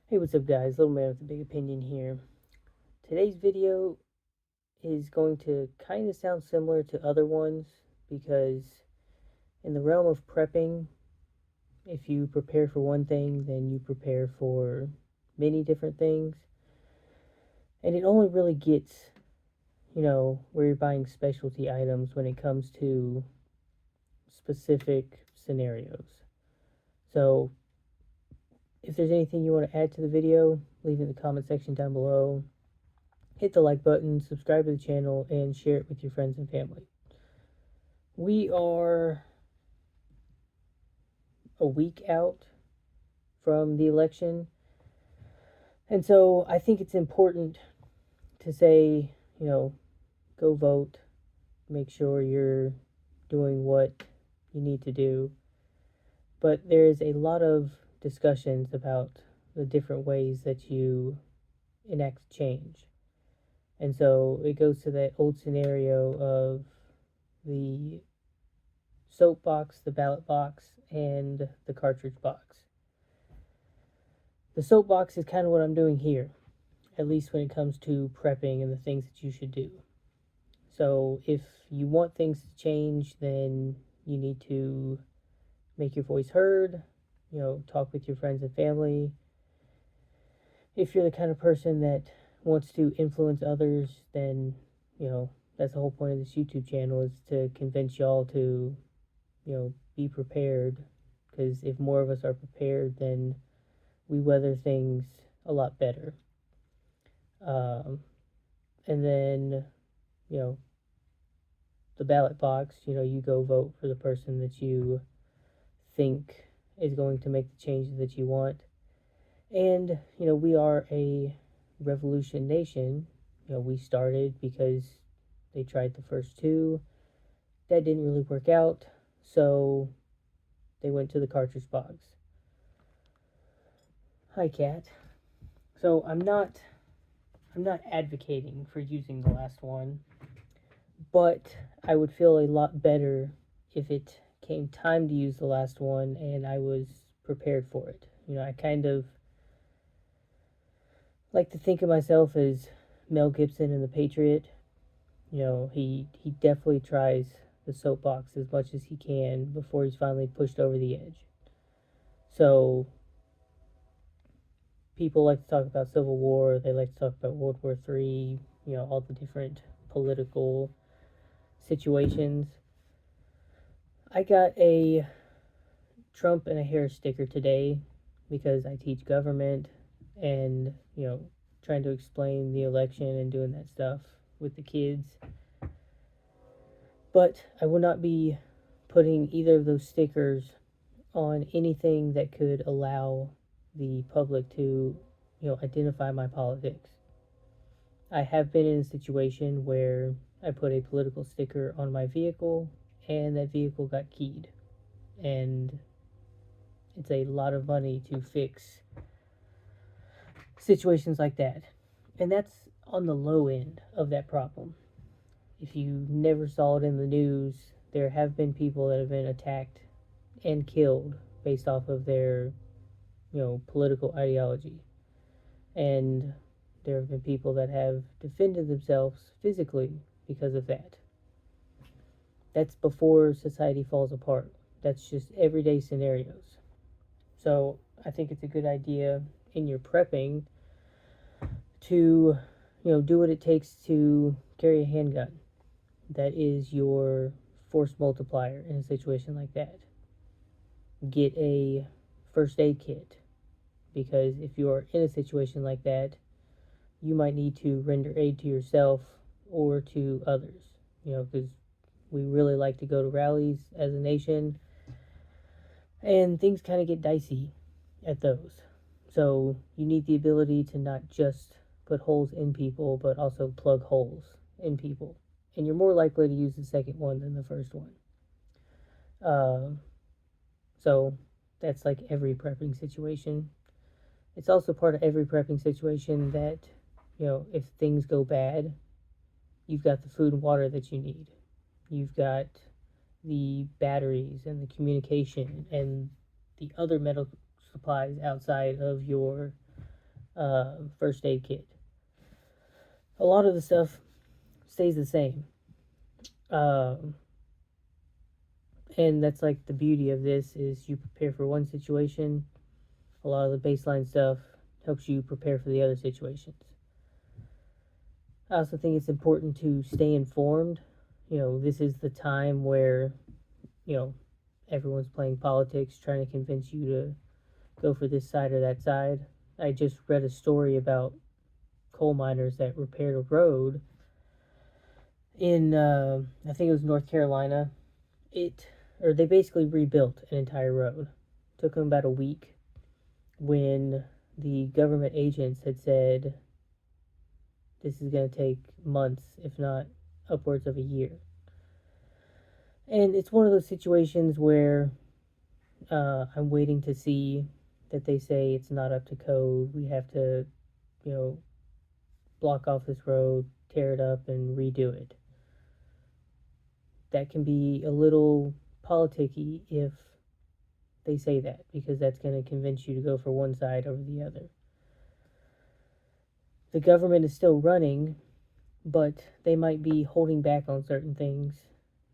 Hey, what's up, guys? Little man with a big opinion here. Today's video is going to kind of sound similar to other ones because, in the realm of prepping, if you prepare for one thing, then you prepare for many different things. And it only really gets, where you're buying specialty items when it comes to specific scenarios. So, if there's anything you want to add to the video, leave it in the comment section down below. Hit the like button, subscribe to the channel, and share it with your friends and family. We are a week out from the election, and so I think it's important to say, go vote, make sure you're doing what you need to do. But there's a lot of discussions about the different ways that you enact change. And so it goes to that old scenario of the soap box, the ballot box, and the cartridge box. The soap box is kind of what I'm doing here, at least when it comes to prepping and the things that you should do. So if you want things to change, then you need to make your voice heard, talk with your friends and family. If you're the kind of person that wants to influence others, then, that's the whole point of this YouTube channel, is to convince y'all to, be prepared. Because if more of us are prepared, then we weather things a lot better. And then, you know, the ballot box, you go vote for the person that you think is going to make the changes that you want. And, we are a revolution nation. We started because they tried the first two. That didn't really work out. So they went to the cartridge box. Hi, cat. So I'm not advocating for using the last one, but I would feel a lot better if it came time to use the last one and I was prepared for it. I kind of like to think of myself as Mel Gibson in The Patriot. He definitely tries the soapbox as much as he can before he's finally pushed over the edge. So people like to talk about Civil War, they like to talk about World War III, all the different political situations. I got a Trump and a Harris sticker today because I teach government and, trying to explain the election and doing that stuff with the kids. But I will not be putting either of those stickers on anything that could allow the public to, identify my politics. I have been in a situation where I put a political sticker on my vehicle and that vehicle got keyed. And it's a lot of money to fix situations like that. And that's on the low end of that problem. If you never saw it in the news, there have been people that have been attacked and killed based off of their, political ideology. And there have been people that have defended themselves physically because of that. That's before society falls apart. That's just everyday scenarios. So I think it's a good idea in your prepping to, do what it takes to carry a handgun. That is your force multiplier in a situation like that. Get a first aid kit, because if you are in a situation like that, you might need to render aid to yourself or to others, because we really like to go to rallies as a nation, and things kind of get dicey at those. So you need the ability to not just put holes in people, but also plug holes in people. And you're more likely to use the second one than the first one. So that's like every prepping situation. It's also part of every prepping situation that, if things go bad, you've got the food and water that you need. You've got the batteries and the communication and the other medical supplies outside of your first aid kit. A lot of the stuff stays the same. Um, and that's like the beauty of this is you prepare for one situation. A lot of the baseline stuff helps you prepare for the other situations. I also think it's important to stay informed. This is the time where, you know, everyone's playing politics, trying to convince you to go for this side or that side. I just read a story about coal miners that repaired a road in, I think it was North Carolina. They basically rebuilt an entire road. Took them about a week when the government agents had said this is going to take months, if not upwards of a year. And it's one of those situations where I'm waiting to see that they say it's not up to code. We have to, you know, block off this road, tear it up, and redo it. That can be a little politicky if they say that, because that's going to convince you to go for one side over the other. The government is still running, but they might be holding back on certain things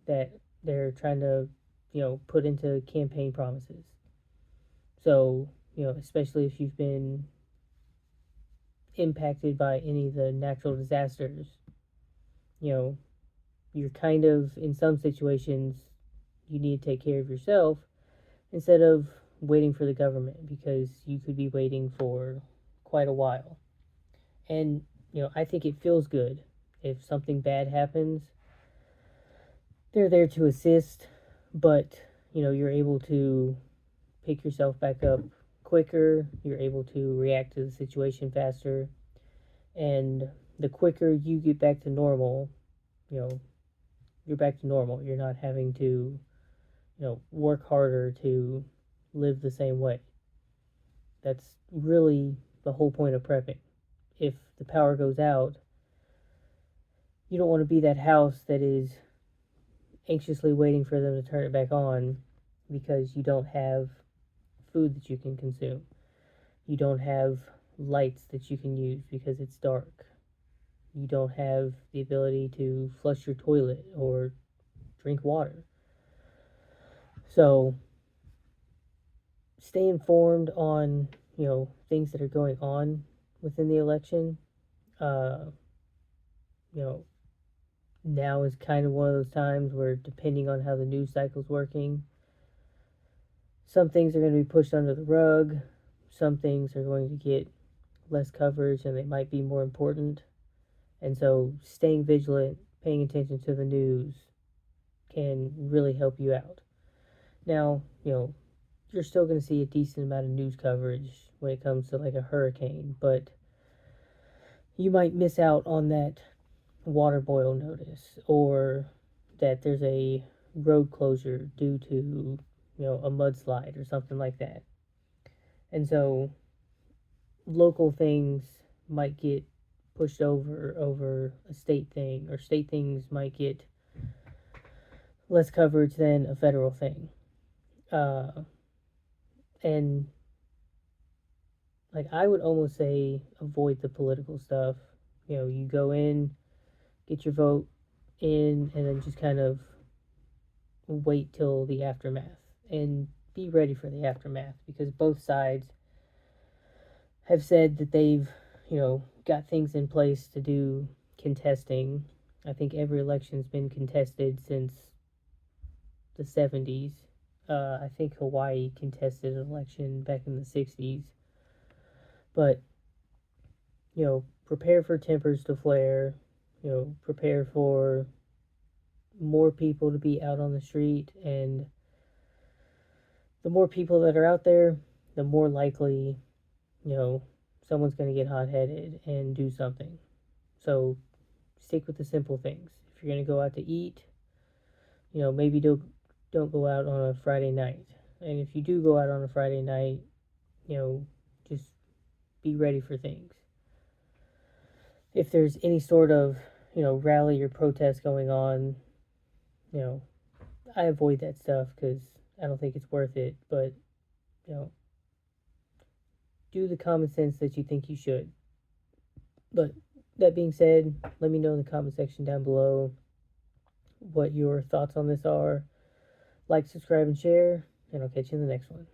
that they're trying to, put into campaign promises. So, especially if you've been impacted by any of the natural disasters, you're kind of, in some situations, you need to take care of yourself instead of waiting for the government, because you could be waiting for quite a while. And, I think it feels good if something bad happens. They're there to assist, but, you're able to pick yourself back up quicker. You're able to react to the situation faster. And the quicker you get back to normal, you're back to normal. You're not having to, work harder to live the same way. That's really the whole point of prepping. If the power goes out, you don't want to be that house that is anxiously waiting for them to turn it back on because you don't have food that you can consume. You don't have lights that you can use because it's dark. You don't have the ability to flush your toilet or drink water. So stay informed on, things that are going on within the election. Uh, you know, Now is kind of one of those times where, depending on how the news cycle's working, some things are going to be pushed under the rug. Some things are going to get less coverage and they might be more important. And so staying vigilant, paying attention to the news can really help you out. Now, you're still going to see a decent amount of news coverage when it comes to like a hurricane, but you might miss out on that water boil notice, or that there's a road closure due to, a mudslide or something like that. And so local things might get pushed over a state thing, or state things might get less coverage than a federal thing. And like, I would almost say avoid the political stuff. You go in, get your vote in, and then just kind of wait till the aftermath and be ready for the aftermath, because both sides have said that they've, got things in place to do contesting. I think every election's been contested since the 70s. I think Hawaii contested an election back in the 60s. But, prepare for tempers to flare. Prepare for more people to be out on the street. And the more people that are out there, the more likely, someone's going to get hot-headed and do something. So stick with the simple things. If you're going to go out to eat, maybe don't go out on a Friday night. And if you do go out on a Friday night, just be ready for things. If there's any sort of, rally or protest going on, I avoid that stuff because I don't think it's worth it. But, do the common sense that you think you should. But that being said, let me know in the comment section down below what your thoughts on this are. Like, subscribe, and share, and I'll catch you in the next one.